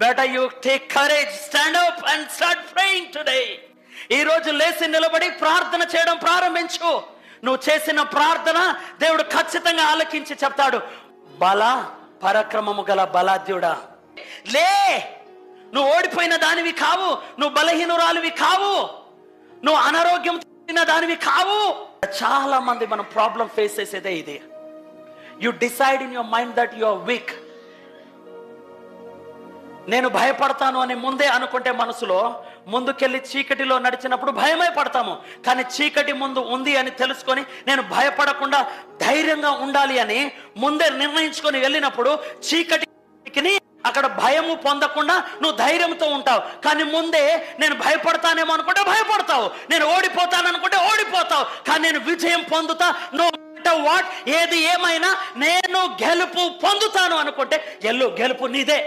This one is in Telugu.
Better you take courage, stand up and start praying today. ఈ రోజు లేచి నిలబడి ప్రార్థన చేయడం ప్రారంభించు. నువ్వు చేసిన ప్రార్థన దేవుడు ఖచ్చితంగా ఆలకించి చెప్తాడు, బల పరాక్రమము గల బలాధ్యుడా లే. నువ్వు ఓడిపోయిన దానివి కావు, నువ్వు బలహీనురాలివి కావు, నువ్వు అనారోగ్యం దానివి కావు. చాలా మంది మనం ప్రాబ్లం ఫేస్ చేసేదే ఇది. You decide in your mind that you are weak. నేను భయపడతాను అని ముందే అనుకుంటే మనసులో, ముందుకెళ్ళి చీకటిలో నడిచినప్పుడు భయమే పడతాము. కానీ చీకటి ముందు ఉంది అని తెలుసుకొని నేను భయపడకుండా ధైర్యంగా ఉండాలి అని ముందే నిర్ణయించుకొని వెళ్ళినప్పుడు చీకటిని అక్కడ భయము పొందకుండా నువ్వు ధైర్యంతో ఉంటావు. కానీ ముందే నేను భయపడతానేమో అనుకుంటే భయపడతావు, నేను ఓడిపోతాను అనుకుంటే ఓడిపోతావు. కానీ నేను విజయం పొందుతా, నో వాట్, ఏది ఏమైనా నేను గెలుపు పొందుతాను అనుకుంటే గెలుపు నీదే.